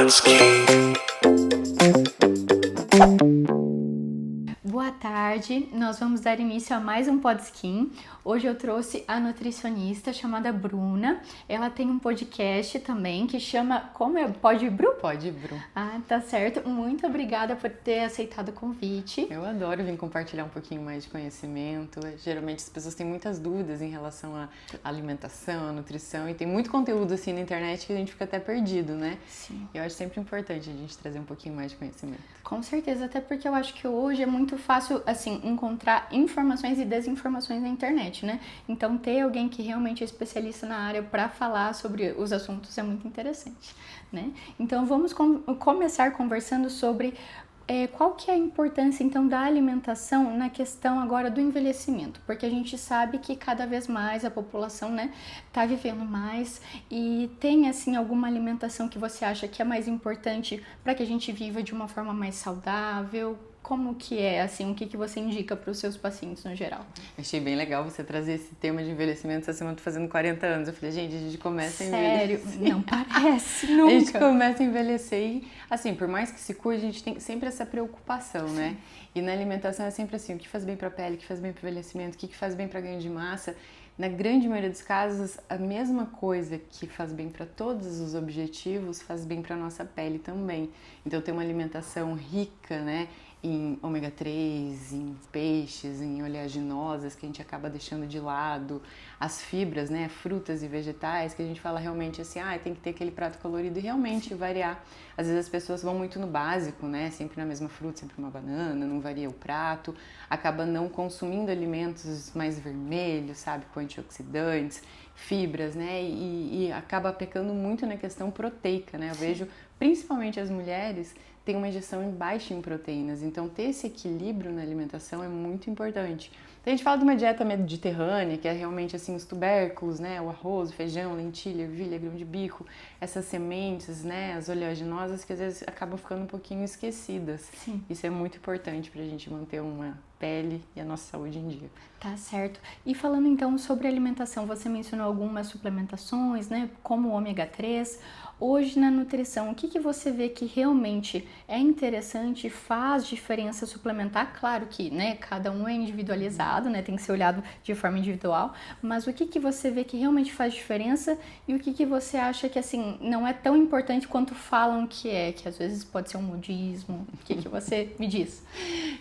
Podskin. Boa tarde, nós vamos dar início a mais um Podskin. Hoje eu trouxe a nutricionista chamada Bruna. Ela tem um podcast também que chama... Como é? Pode Bru? Pode Bru. Ah, tá certo. Muito obrigada por ter aceitado o convite. Eu adoro vir compartilhar um pouquinho mais de conhecimento. Geralmente as pessoas têm muitas dúvidas em relação à alimentação, à nutrição, e tem muito conteúdo assim na internet que a gente fica até perdido, né? Sim. Eu acho sempre importante a gente trazer um pouquinho mais de conhecimento. Com certeza, até porque eu acho que hoje é muito fácil, assim, encontrar informações e desinformações na internet, né? Então, ter alguém que realmente é especialista na área para falar sobre os assuntos é muito interessante, né? Então, vamos começar conversando sobre qual que é a importância, então, da alimentação na questão agora do envelhecimento, porque a gente sabe que cada vez mais a população, né, tá vivendo mais e tem, assim, alguma alimentação que você acha que é mais importante para que a gente viva de uma forma mais saudável? Como que é, assim, o que você indica para os seus pacientes no geral? Achei bem legal você trazer esse tema de envelhecimento. Essa semana eu tô fazendo 40 anos. Eu falei, gente, a gente começa a envelhecer. Sério? Não parece, nunca. A gente começa a envelhecer e, assim, por mais que se cuide, a gente tem sempre essa preocupação, né? E na alimentação é sempre assim, o que faz bem para a pele, o que faz bem para o envelhecimento, o que faz bem para ganho de massa. Na grande maioria dos casos, a mesma coisa que faz bem para todos os objetivos faz bem para nossa pele também. Então, ter uma alimentação rica, né, em ômega 3, em peixes, em oleaginosas que a gente acaba deixando de lado, as fibras, né, frutas e vegetais, que a gente fala realmente assim, tem que ter aquele prato colorido e realmente variar. Às vezes as pessoas vão muito no básico, né, sempre na mesma fruta, sempre uma banana, não varia o prato, acaba não consumindo alimentos mais vermelhos, sabe, com antioxidantes, fibras, né, e acaba pecando muito na questão proteica, né, eu vejo principalmente as mulheres tem uma ingestão baixa em proteínas, então ter esse equilíbrio na alimentação é muito importante. Então a gente fala de uma dieta mediterrânea, que é realmente assim os tubérculos, né, o arroz, o feijão, lentilha, ervilha, grão de bico, essas sementes, né, as oleaginosas que às vezes acabam ficando um pouquinho esquecidas. Sim. Isso é muito importante pra gente manter uma pele e a nossa saúde em dia. Tá certo. E falando então sobre alimentação, você mencionou algumas suplementações, né, como o ômega 3. Hoje na nutrição, o que você vê que realmente é interessante, faz diferença suplementar? Claro que, né, cada um é individualizado, né, tem que ser olhado de forma individual, mas o que você vê que realmente faz diferença e o que você acha que, assim, não é tão importante quanto falam que às vezes pode ser um modismo? O que você me diz?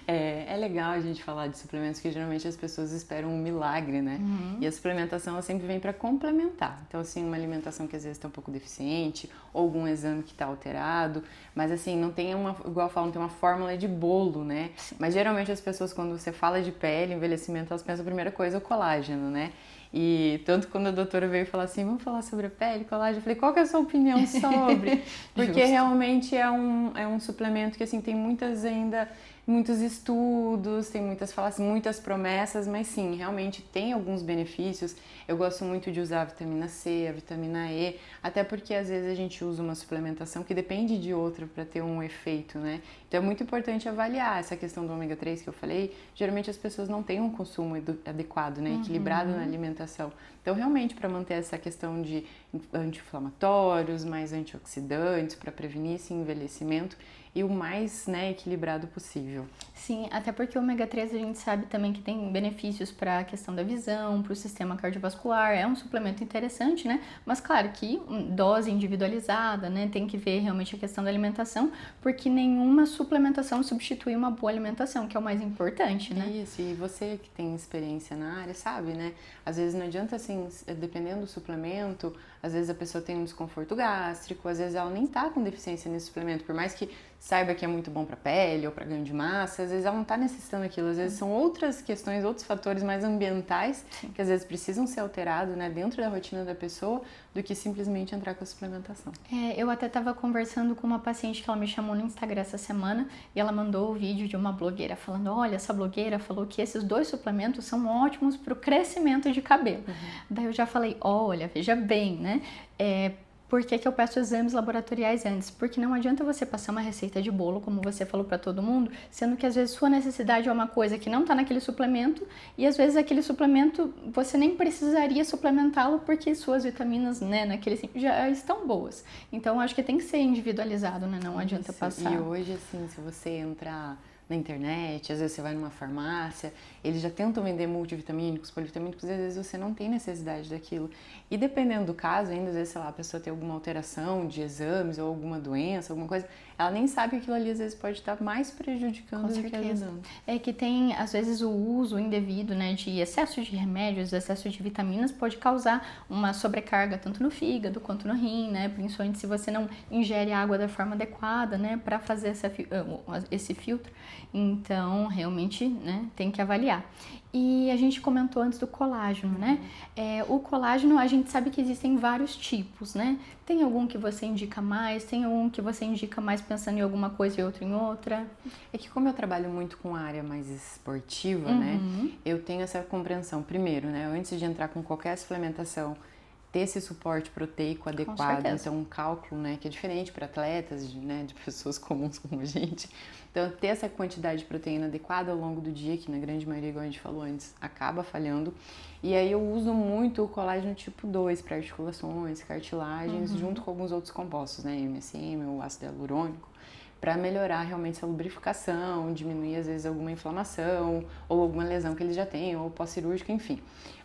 É legal a gente falar de suplementos que geralmente as pessoas esperam um milagre, né? Uhum. E a suplementação ela sempre vem para complementar. Então, assim, uma alimentação que às vezes está um pouco deficiente, ou algum exame que está alterado, mas assim, não tem igual falam, não tem uma fórmula de bolo, né? Sim. Mas geralmente as pessoas, quando você fala de pele, envelhecimento, elas pensam a primeira coisa, o colágeno, né? E tanto quando a doutora veio falar assim, vamos falar sobre a pele, colágeno, eu falei, qual que é a sua opinião sobre? Porque realmente é um suplemento que assim, tem muitos estudos, tem muitas promessas, mas sim, realmente tem alguns benefícios. Eu gosto muito de usar a vitamina C, a vitamina E, até porque às vezes a gente usa uma suplementação que depende de outra para ter um efeito, né? Então é muito importante avaliar essa questão do ômega 3 que eu falei. Geralmente as pessoas não têm um consumo adequado, né? Equilibrado na alimentação. Então realmente para manter essa questão de anti-inflamatórios, mais antioxidantes, para prevenir esse envelhecimento, e o mais, né, equilibrado possível. Sim, até porque o ômega 3 a gente sabe também que tem benefícios para a questão da visão, para o sistema cardiovascular, é um suplemento interessante, né? Mas claro que dose individualizada, né? Tem que ver realmente a questão da alimentação, porque nenhuma suplementação substitui uma boa alimentação, que é o mais importante, né? Isso, e você que tem experiência na área sabe, né? Às vezes não adianta assim, dependendo do suplemento, às vezes a pessoa tem um desconforto gástrico, às vezes ela nem tá com deficiência nesse suplemento, por mais que saiba que é muito bom para pele ou para ganho de massa, às vezes ela não está necessitando aquilo, às vezes são outras questões, outros fatores mais ambientais que às vezes precisam ser alterados, né, dentro da rotina da pessoa, do que simplesmente entrar com a suplementação. Eu até estava conversando com uma paciente que ela me chamou no Instagram essa semana e ela mandou o vídeo de uma blogueira falando, olha, essa blogueira falou que esses 2 suplementos são ótimos para o crescimento de cabelo. Daí eu já falei, olha, veja bem, né, Por que que eu peço exames laboratoriais antes? Porque não adianta você passar uma receita de bolo, como você falou para todo mundo, sendo que às vezes sua necessidade é uma coisa que não está naquele suplemento e às vezes aquele suplemento você nem precisaria suplementá-lo porque suas vitaminas, né, naquele já estão boas. Então acho que tem que ser individualizado, né? Não adianta passar. E hoje, assim, se você entrar na internet, às vezes você vai numa farmácia, eles já tentam vender multivitamínicos, polivitamínicos, e às vezes você não tem necessidade daquilo. E dependendo do caso, ainda às vezes, sei lá, a pessoa tem alguma alteração de exames ou alguma doença, alguma coisa, ela nem sabe que aquilo ali às vezes pode estar mais prejudicando do que ajudando. É que tem, às vezes, o uso indevido, né, de excesso de remédios, excesso de vitaminas pode causar uma sobrecarga tanto no fígado quanto no rim, né, principalmente se você não ingere água da forma adequada, né, para fazer esse filtro. Então, realmente, né, tem que avaliar. E a gente comentou antes do colágeno, né? O colágeno, a gente sabe que existem vários tipos, né? Tem algum que você indica mais? Tem algum que você indica mais pensando em alguma coisa e outro em outra? É que como eu trabalho muito com a área mais esportiva, né? Eu tenho essa compreensão. Primeiro, né? Antes de entrar com qualquer suplementação, ter esse suporte proteico adequado, então um cálculo, né, que é diferente para atletas, né, de pessoas comuns como a gente. Então, ter essa quantidade de proteína adequada ao longo do dia, que na grande maioria, igual a gente falou antes, acaba falhando. E aí eu uso muito o colágeno tipo 2 para articulações, cartilagens, junto com alguns outros compostos, né, MSM, o ácido hialurônico, para melhorar realmente essa lubrificação, diminuir às vezes alguma inflamação ou alguma lesão que eles já têm, ou pós-cirúrgica, enfim.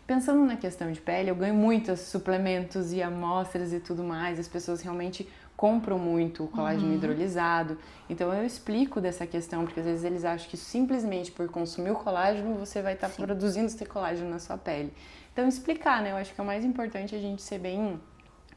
Pensando na questão de pele, eu ganho muitos suplementos e amostras e tudo mais, as pessoas realmente compram muito o colágeno hidrolisado, então eu explico dessa questão, porque às vezes eles acham que simplesmente por consumir o colágeno você vai estar produzindo esse colágeno na sua pele. Então explicar, né, eu acho que é o mais importante a gente ser bem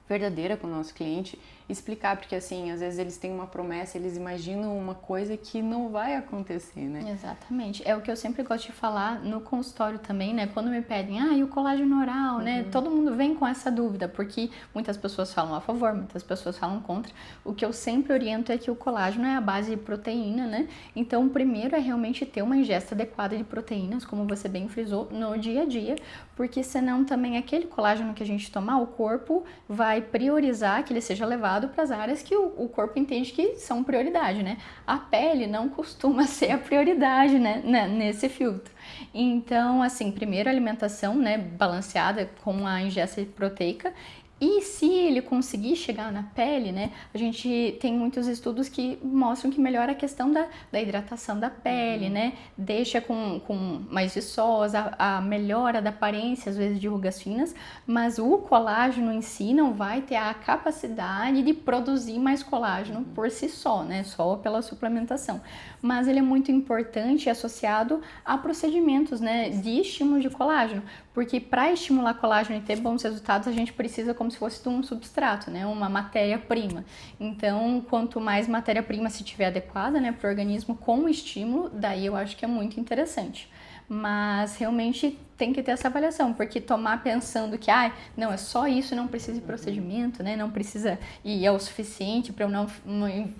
verdadeira com o nosso cliente, explicar, porque assim, às vezes eles têm uma promessa, eles imaginam uma coisa que não vai acontecer, né? Exatamente. É o que eu sempre gosto de falar no consultório também, né? Quando me pedem, e o colágeno oral, né? Todo mundo vem com essa dúvida, porque muitas pessoas falam a favor, muitas pessoas falam contra. O que eu sempre oriento é que o colágeno é a base de proteína, né? Então, o primeiro é realmente ter uma ingesta adequada de proteínas, como você bem frisou, no dia a dia, porque senão também aquele colágeno que a gente tomar, o corpo vai priorizar que ele seja levado para as áreas que o corpo entende que são prioridade, né? A pele não costuma ser a prioridade, né, nesse filtro. Então, assim, primeiro alimentação, né, balanceada com a ingesta proteica. E se ele conseguir chegar na pele, né, a gente tem muitos estudos que mostram que melhora a questão da hidratação da pele, né, deixa com mais viçosa, a melhora da aparência, às vezes de rugas finas, mas o colágeno em si não vai ter a capacidade de produzir mais colágeno por si só, né, só pela suplementação. Mas ele é muito importante e associado a procedimentos, né, de estímulo de colágeno, porque para estimular colágeno e ter bons resultados, a gente precisa como se fosse de um substrato, né, uma matéria-prima. Então, quanto mais matéria-prima se tiver adequada, né, para o organismo com o estímulo, daí eu acho que é muito interessante. Mas realmente tem que ter essa avaliação, porque tomar pensando que, não, é só isso, não precisa de procedimento, né, não precisa, e é o suficiente para eu não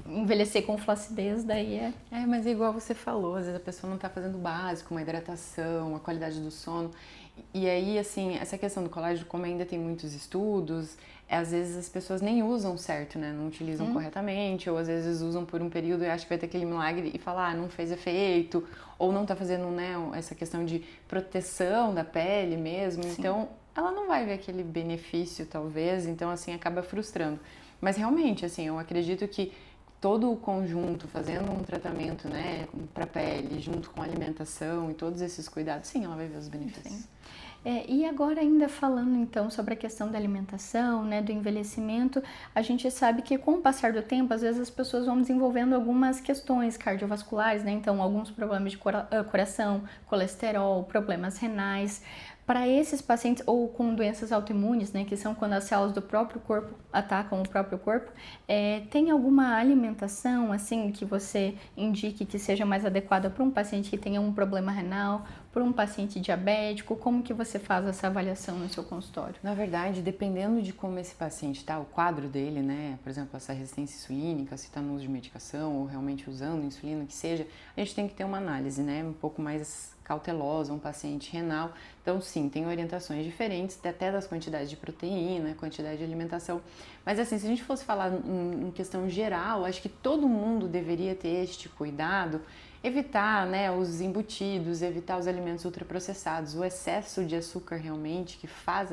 envelhecer com flacidez, daí é... Mas é igual você falou, às vezes a pessoa não está fazendo o básico, uma hidratação, a qualidade do sono. E aí, assim, essa questão do colágeno, como ainda tem muitos estudos, às vezes as pessoas nem usam certo, né? Não utilizam corretamente, ou às vezes usam por um período e acham que vai ter aquele milagre e falar, não fez efeito, ou não tá fazendo, né, essa questão de proteção da pele mesmo. Sim. Então, ela não vai ver aquele benefício, talvez, então, assim, acaba frustrando. Mas realmente, assim, eu acredito que todo o conjunto, fazendo um tratamento, né, para pele, junto com a alimentação e todos esses cuidados, sim, ela vai ver os benefícios. Sim. E agora ainda falando então sobre a questão da alimentação, né, do envelhecimento, a gente sabe que com o passar do tempo, às vezes as pessoas vão desenvolvendo algumas questões cardiovasculares, né, então alguns problemas de coração, colesterol, problemas renais. Para esses pacientes, ou com doenças autoimunes, né, que são quando as células do próprio corpo atacam o próprio corpo, tem alguma alimentação, assim, que você indique que seja mais adequada para um paciente que tenha um problema renal, por um paciente diabético? Como que você faz essa avaliação no seu consultório? Na verdade, dependendo de como esse paciente tá, o quadro dele, né, por exemplo, essa resistência insulínica, se está no uso de medicação ou realmente usando insulina, que seja, a gente tem que ter uma análise, né, um pouco mais cautelosa, um paciente renal. Então, sim, tem orientações diferentes, até das quantidades de proteína, quantidade de alimentação. Mas, assim, se a gente fosse falar em questão geral, acho que todo mundo deveria ter este cuidado, evitar, né, os embutidos, evitar os alimentos ultraprocessados, o excesso de açúcar realmente que faz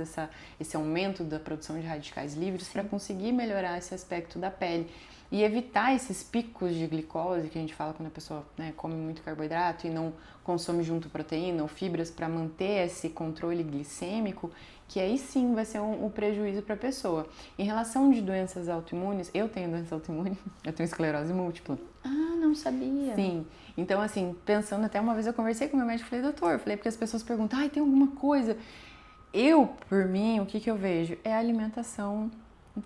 esse aumento da produção de radicais livres para conseguir melhorar esse aspecto da pele. E evitar esses picos de glicose que a gente fala quando a pessoa, né, come muito carboidrato e não consome junto proteína ou fibras para manter esse controle glicêmico, que aí sim vai ser um prejuízo para a pessoa. Em relação de doenças autoimunes, eu tenho doença autoimune, eu tenho esclerose múltipla. Ah, não sabia. Sim. Então, assim, pensando, até uma vez eu conversei com meu médico e falei, doutor, porque as pessoas perguntam, ai, tem alguma coisa? Eu, por mim, o que eu vejo? É a alimentação,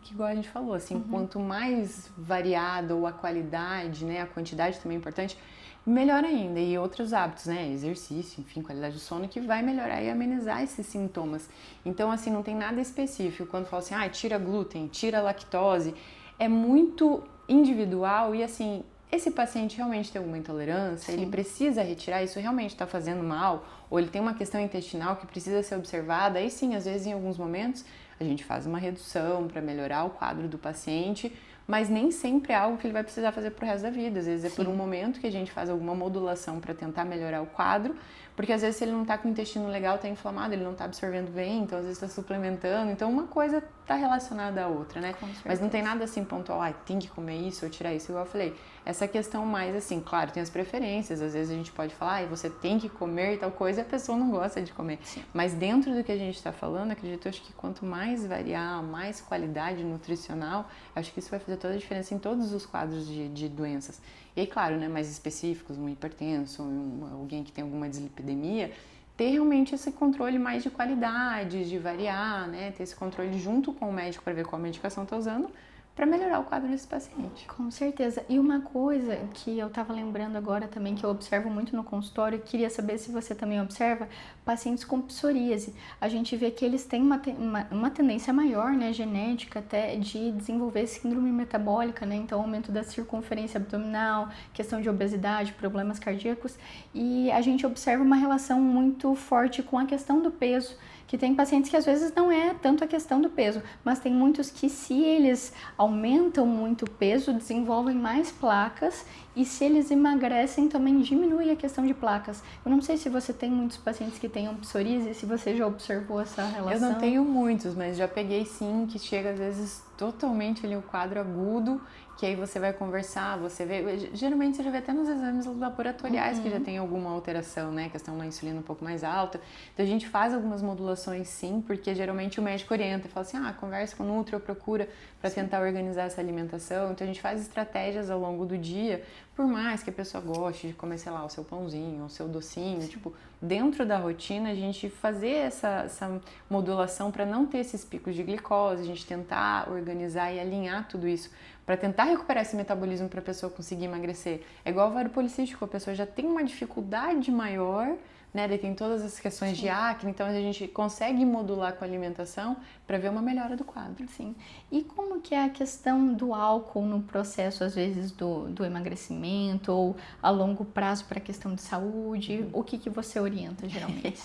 que igual a gente falou, assim, quanto mais variada ou a qualidade, né, a quantidade também é importante, melhor ainda. E outros hábitos, né, exercício, enfim, qualidade do sono, que vai melhorar e amenizar esses sintomas. Então, assim, não tem nada específico. Quando fala assim, tira glúten, tira lactose, é muito individual e, assim, esse paciente realmente tem alguma intolerância, ele precisa retirar, isso realmente está fazendo mal, ou ele tem uma questão intestinal que precisa ser observada, aí sim, às vezes, em alguns momentos, a gente faz uma redução para melhorar o quadro do paciente, mas nem sempre é algo que ele vai precisar fazer pro resto da vida. Às vezes é por um momento que a gente faz alguma modulação para tentar melhorar o quadro, porque às vezes se ele não tá com o intestino legal, tá inflamado, ele não tá absorvendo bem, então às vezes tá suplementando, então uma coisa tá relacionada à outra, né? Mas não tem nada assim pontual, tem que comer isso ou tirar isso, igual eu falei. Essa questão mais assim, claro, tem as preferências, às vezes a gente pode falar, você tem que comer tal coisa e a pessoa não gosta de comer. Mas dentro do que a gente tá falando, acredito, acho que quanto mais variar, mais qualidade nutricional, acho que isso vai fazer toda a diferença em todos os quadros de doenças. E aí, claro, né, mais específicos, um hipertenso, alguém que tem alguma dislipidemia, ter realmente esse controle mais de qualidade, de variar, né, ter esse controle junto com o médico para ver qual medicação está usando, para melhorar o quadro desse paciente. Com certeza. E uma coisa que eu estava lembrando agora também, que eu observo muito no consultório, queria saber se você também observa, pacientes com psoríase. A gente vê que eles têm uma tendência maior, né, genética até, de desenvolver síndrome metabólica, né, então aumento da circunferência abdominal, questão de obesidade, problemas cardíacos, e a gente observa uma relação muito forte com a questão do peso, que tem pacientes que às vezes não é tanto a questão do peso, mas tem muitos que se eles aumentam muito o peso, desenvolvem mais placas, e se eles emagrecem também diminui a questão de placas. Eu não sei se você tem muitos pacientes que tenham psoríase, se você já observou essa relação. Eu não tenho muitos, mas já peguei sim, que chega às vezes totalmente ali o quadro agudo, que aí você vai conversar, você vê, geralmente você já vê até nos exames laboratoriais que já tem alguma alteração, né, questão da insulina um pouco mais alta, então a gente faz algumas modulações sim, porque geralmente o médico orienta e fala assim, conversa com o nutri ou procura para tentar organizar essa alimentação, então a gente faz estratégias ao longo do dia, por mais que a pessoa goste de comer, sei lá, o seu pãozinho, o seu docinho, tipo, dentro da rotina a gente fazer essa modulação para não ter esses picos de glicose, a gente tentar organizar e alinhar tudo isso para tentar recuperar esse metabolismo para a pessoa conseguir emagrecer. É igual o ovário policístico, a pessoa já tem uma dificuldade maior, né? Daí tem todas as questões de acne, então a gente consegue modular com a alimentação para ver uma melhora do quadro. Sim. E como que é a questão do álcool no processo, às vezes, do emagrecimento ou a longo prazo para a questão de saúde? O que você orienta, geralmente?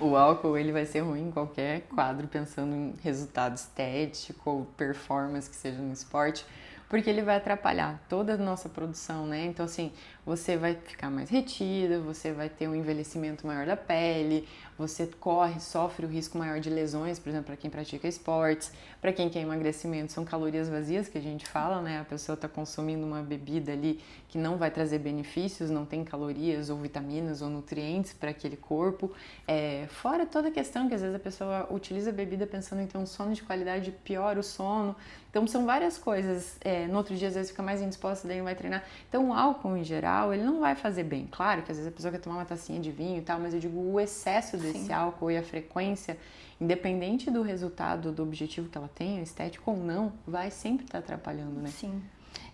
O álcool, ele vai ser ruim em qualquer quadro, pensando em resultado estético ou performance que seja no esporte, porque ele vai atrapalhar toda a nossa produção, né? Então, assim, você vai ficar mais retida, você vai ter um envelhecimento maior da pele, você sofre o risco maior de lesões, por exemplo, para quem pratica esportes, para quem quer emagrecimento, são calorias vazias que a gente fala, né? A pessoa está consumindo uma bebida ali que não vai trazer benefícios, não tem calorias ou vitaminas ou nutrientes para aquele corpo. Fora toda a questão que às vezes a pessoa utiliza a bebida pensando em ter um sono de qualidade, piora o sono. Então, são várias coisas. No outro dia, às vezes, fica mais indisposta, daí não vai treinar. Então, o álcool, em geral, ele não vai fazer bem. Claro que às vezes a pessoa quer tomar uma tacinha de vinho e tal, mas eu digo o excesso desse álcool e a frequência, independente do resultado, do objetivo que ela tenha, estético ou não, vai sempre estar atrapalhando, né? Sim.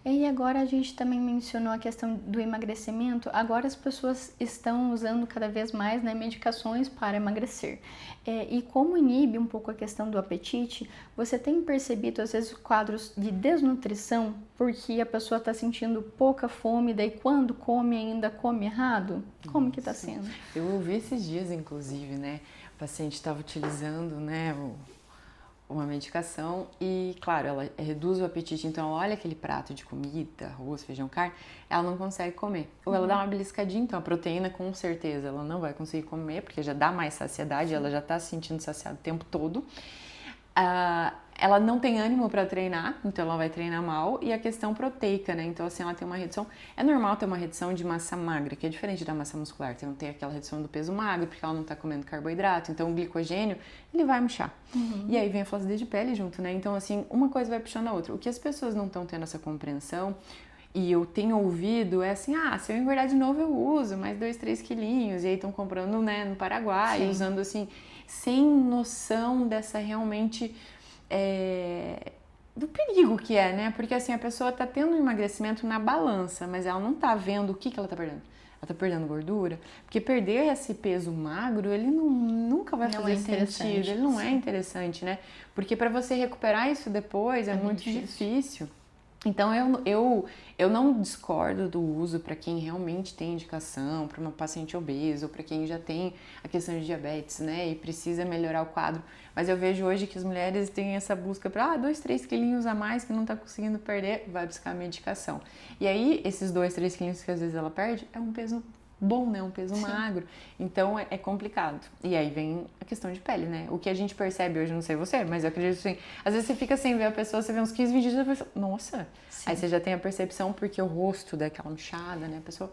E agora a gente também mencionou a questão do emagrecimento. Agora as pessoas estão usando cada vez mais, né, medicações para emagrecer. E como inibe um pouco a questão do apetite, você tem percebido às vezes quadros de desnutrição porque a pessoa está sentindo pouca fome, daí quando come ainda come errado? Como que está sendo? Eu ouvi esses dias, inclusive, né, o paciente estava utilizando, né, uma medicação e, claro, ela reduz o apetite, então ela olha aquele prato de comida, arroz, feijão, carne, ela não consegue comer. Ou ela dá uma beliscadinha, então a proteína com certeza ela não vai conseguir comer, porque já dá mais saciedade, ela já tá se sentindo saciada o tempo todo. Ela não tem ânimo para treinar, então ela vai treinar mal. E a questão proteica, né? Então, assim, ela tem uma redução. É normal ter uma redução de massa magra, que é diferente da massa muscular. Então, tem aquela redução do peso magro, porque ela não tá comendo carboidrato. Então, o glicogênio, ele vai murchar. E aí vem a flacidez de pele junto, né? Então, assim, uma coisa vai puxando a outra. O que as pessoas não estão tendo essa compreensão, e eu tenho ouvido, é assim, se eu engordar de novo, eu uso mais 2, 3 quilinhos. E aí estão comprando, né, no Paraguai, usando, assim, sem noção dessa realmente... do perigo que é, né? Porque assim, a pessoa tá tendo um emagrecimento na balança, mas ela não tá vendo o que ela tá perdendo. Ela tá perdendo gordura, porque perder esse peso magro, ele nunca vai fazer sentido, ele não é interessante, né? Porque para você recuperar isso depois é muito difícil. Então, eu não discordo do uso para quem realmente tem indicação, para uma paciente obesa, ou para quem já tem a questão de diabetes, né, e precisa melhorar o quadro. Mas eu vejo hoje que as mulheres têm essa busca para 2, 3 quilinhos a mais que não tá conseguindo perder, vai buscar medicação. E aí, esses 2, 3 quilinhos que às vezes ela perde, é um peso bom, né? Um peso magro. Então é complicado. E aí vem a questão de pele, né? O que a gente percebe hoje, não sei você, mas eu acredito assim, às vezes você fica sem ver a pessoa, você vê uns 15, 20 dias, a pessoa, nossa! Sim. Aí você já tem a percepção porque o rosto dá aquela murchada, né? A pessoa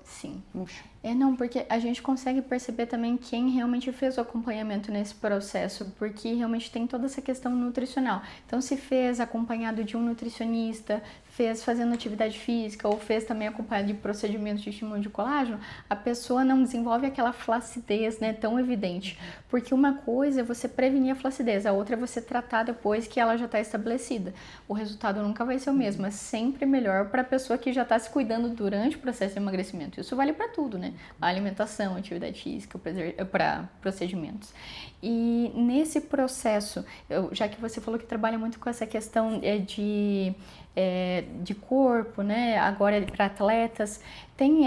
murcha. Não, porque a gente consegue perceber também quem realmente fez o acompanhamento nesse processo, porque realmente tem toda essa questão nutricional. Então, se fez acompanhado de um nutricionista, fez fazendo atividade física ou fez também acompanhado de procedimentos de estímulo de colágeno, a pessoa não desenvolve aquela flacidez, né, tão evidente. Porque uma coisa é você prevenir a flacidez, a outra é você tratar depois que ela já está estabelecida. O resultado nunca vai ser o mesmo, é sempre melhor para a pessoa que já está se cuidando durante o processo de emagrecimento. Isso vale para tudo, né? A alimentação, atividade física, para procedimentos. E nesse processo, já que você falou que trabalha muito com essa questão de corpo, né? Agora para atletas, tem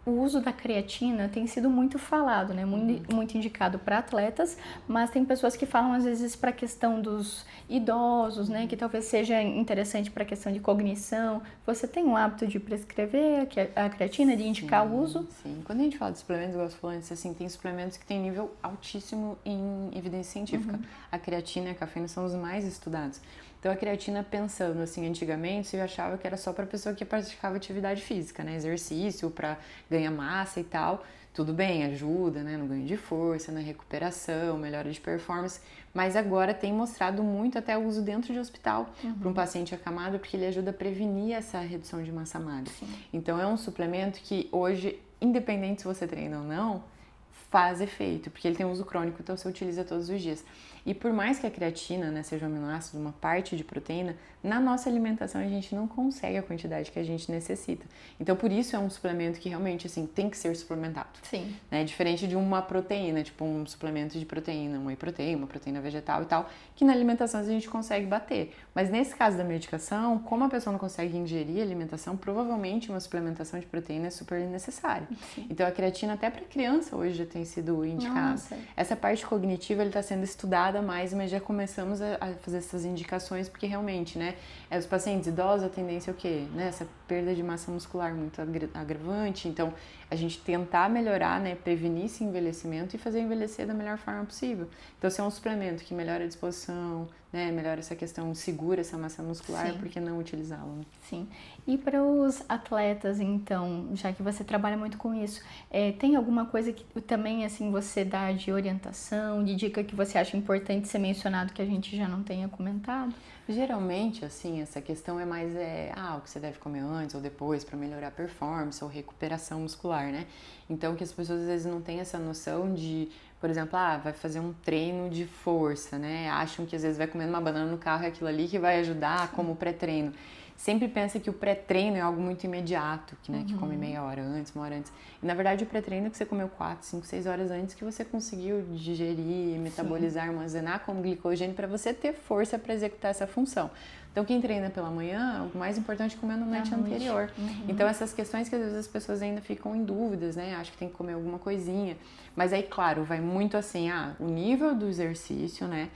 o uso da creatina tem sido muito falado, né? Muito indicado para atletas, mas tem pessoas que falam às vezes para a questão dos idosos, né? Que talvez seja interessante para a questão de cognição. Você tem o hábito de prescrever a creatina, de indicar o uso? Sim, quando a gente fala de suplementos, eu gosto de falar assim, tem suplementos que têm nível altíssimo em evidência científica. A creatina e a cafeína são os mais estudados. Então, a creatina, pensando assim, antigamente, eu achava que era só para pessoa que praticava atividade física, né? Exercício, para ganhar massa e tal. Tudo bem, ajuda, né? No ganho de força, na recuperação, melhora de performance. Mas agora tem mostrado muito até o uso dentro de hospital para um paciente acamado, porque ele ajuda a prevenir essa redução de massa magra. Sim. Então, é um suplemento que hoje, independente se você treina ou não, faz efeito, porque ele tem uso crônico, então você utiliza todos os dias. E por mais que a creatina, né, seja um aminoácido, uma parte de proteína, na nossa alimentação a gente não consegue a quantidade que a gente necessita. Então, por isso é um suplemento que realmente, assim, tem que ser suplementado. Sim. Né? Diferente de uma proteína, tipo um suplemento de proteína, uma whey protein, uma proteína vegetal e tal, que na alimentação a gente consegue bater. Mas nesse caso da medicação, como a pessoa não consegue ingerir a alimentação, provavelmente uma suplementação de proteína é super necessária. Sim. Então, a creatina até para criança hoje já tem sido indicada. Nossa. Essa parte cognitiva está sendo estudada mais, mas já começamos a fazer essas indicações, porque realmente, né, os pacientes idosos, a tendência é o quê? Né, essa perda de massa muscular muito agravante, então a gente tentar melhorar, né, prevenir esse envelhecimento e fazer envelhecer da melhor forma possível. Então, se é um suplemento que melhora a disposição, né, melhora essa questão, segura essa massa muscular, sim, por que não utilizá-lo? Né? Sim. E para os atletas, então, já que você trabalha muito com isso, tem alguma coisa que também, assim, você dá de orientação, de dica que você acha importante ser mencionado que a gente já não tenha comentado? Geralmente, assim, essa questão é mais o que você deve comer antes ou depois para melhorar a performance ou recuperação muscular, né? Então, que as pessoas às vezes não têm essa noção de, por exemplo, vai fazer um treino de força, né? Acham que às vezes vai comendo uma banana no carro e aquilo ali que vai ajudar como pré-treino. sempre pensa que o pré-treino é algo muito imediato, que, né, que come meia hora antes, 1 hora antes. E na verdade o pré-treino é que você comeu 4, 5, 6 horas antes que você conseguiu digerir, metabolizar, armazenar como glicogênio para você ter força para executar essa função. Então quem treina pela manhã, o mais importante é comer na noite anterior. Então essas questões que às vezes as pessoas ainda ficam em dúvidas, né? Acho que tem que comer alguma coisinha. Mas aí, claro, vai muito assim, o nível do exercício, né?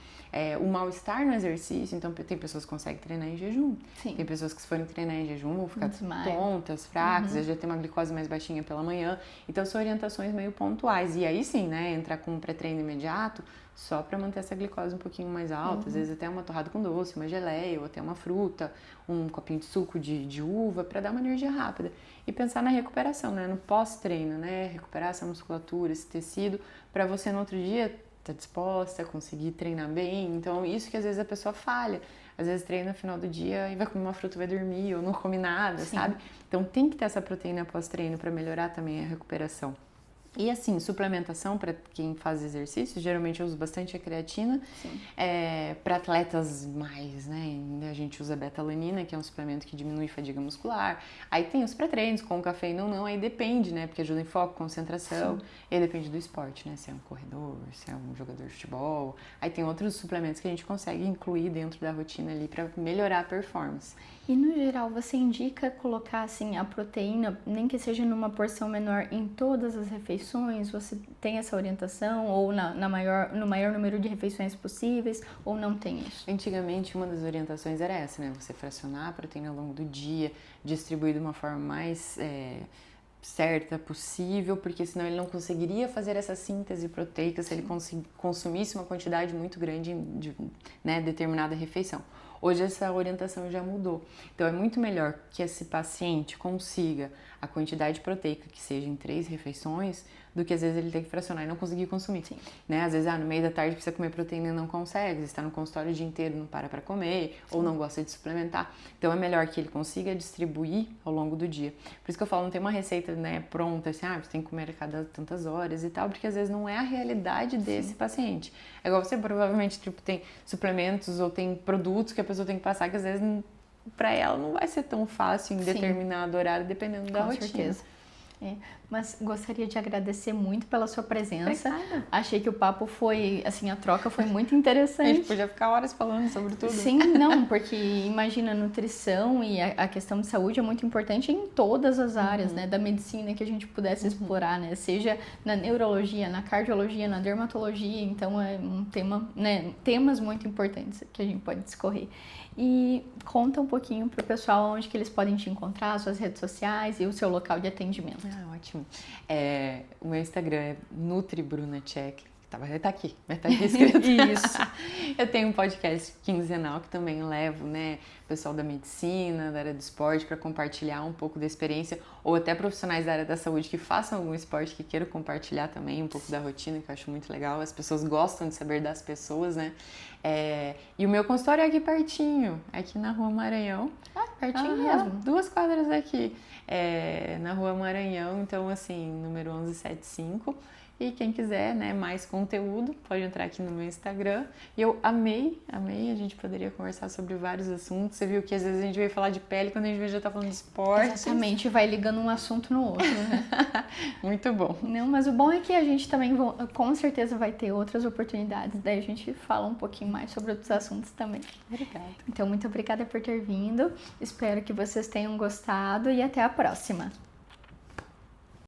O mal-estar no exercício, então tem pessoas que conseguem treinar em jejum. Sim. Tem pessoas que se forem treinar em jejum vão ficar tontas, fracas, já tem uma glicose mais baixinha pela manhã. Então são orientações meio pontuais. E aí sim, né, entrar com um pré-treino imediato só para manter essa glicose um pouquinho mais alta. Às vezes até uma torrada com doce, uma geleia, ou até uma fruta, um copinho de suco de uva para dar uma energia rápida. E pensar na recuperação, né, no pós-treino, né, recuperar essa musculatura, esse tecido, para você no outro dia tá disposta, conseguir treinar bem. Então, isso que às vezes a pessoa falha. Às vezes treina no final do dia e vai comer uma fruta, vai dormir, ou não come nada, sabe? Então, tem que ter essa proteína pós-treino para melhorar também a recuperação. E assim, suplementação para quem faz exercício, geralmente eu uso bastante a creatina. Para atletas mais, né? A gente usa beta-alanina, que é um suplemento que diminui a fadiga muscular. Aí tem os pré-treinos, com cafeína ou não, aí depende, né? Porque ajuda em foco, concentração. E depende do esporte, né? Se é um corredor, se é um jogador de futebol. Aí tem outros suplementos que a gente consegue incluir dentro da rotina ali para melhorar a performance. E no geral, você indica colocar assim a proteína, nem que seja numa porção menor, em todas as refeições? Você tem essa orientação? Ou no maior número de refeições possíveis? Ou não tem isso? Antigamente, uma das orientações era essa, né? Você fracionar a proteína ao longo do dia, distribuir de uma forma mais certa possível, porque senão ele não conseguiria fazer essa síntese proteica se ele consumisse uma quantidade muito grande de, né, determinada refeição. Hoje essa orientação já mudou. Então é muito melhor que esse paciente consiga a quantidade proteica que seja em 3 refeições do que às vezes ele tem que fracionar e não conseguir consumir. Né? Às vezes, no meio da tarde precisa comer proteína e não consegue, está no consultório o dia inteiro, não para comer, ou não gosta de suplementar. Então é melhor que ele consiga distribuir ao longo do dia. Por isso que eu falo, não tem uma receita, né, pronta, assim, você tem que comer a cada tantas horas e tal, porque às vezes não é a realidade desse paciente. É igual você provavelmente tem suplementos ou tem produtos que a pessoa tem que passar que às vezes para ela não vai ser tão fácil em determinado horário, dependendo da rotina. Com certeza. Mas gostaria de agradecer muito pela sua presença. Obrigada. Achei que o papo foi, assim, a troca foi muito interessante. A gente podia ficar horas falando sobre tudo. Sim, não, porque imagina, a nutrição e a questão de saúde é muito importante em todas as áreas, né, da medicina que a gente pudesse explorar, né, seja na neurologia, na cardiologia, na dermatologia, então é um tema, né, temas muito importantes que a gente pode discorrer. E conta um pouquinho pro pessoal onde que eles podem te encontrar, suas redes sociais e o seu local de atendimento. Ótimo. O meu Instagram é NutriBrunaCheck. Vai estar aqui escrito. Isso. Eu tenho um podcast quinzenal que também levo, né, pessoal da medicina, da área do esporte, para compartilhar um pouco da experiência, ou até profissionais da área da saúde que façam algum esporte que queiram compartilhar também um pouco da rotina, que eu acho muito legal. As pessoas gostam de saber das pessoas, né? E o meu consultório é aqui pertinho, aqui na Rua Maranhão. Pertinho mesmo. 2 quadras daqui, na Rua Maranhão, então assim, número 1175. E quem quiser, né, mais conteúdo, pode entrar aqui no meu Instagram. E eu amei, a gente poderia conversar sobre vários assuntos. Você viu que às vezes a gente veio falar de pele, quando a gente já tá falando de esporte. Exatamente, vai ligando um assunto no outro, né? Muito bom. Não, mas o bom é que a gente também com certeza vai ter outras oportunidades. Daí a gente fala um pouquinho mais sobre outros assuntos também. Obrigada. Então, muito obrigada por ter vindo. Espero que vocês tenham gostado e até a próxima.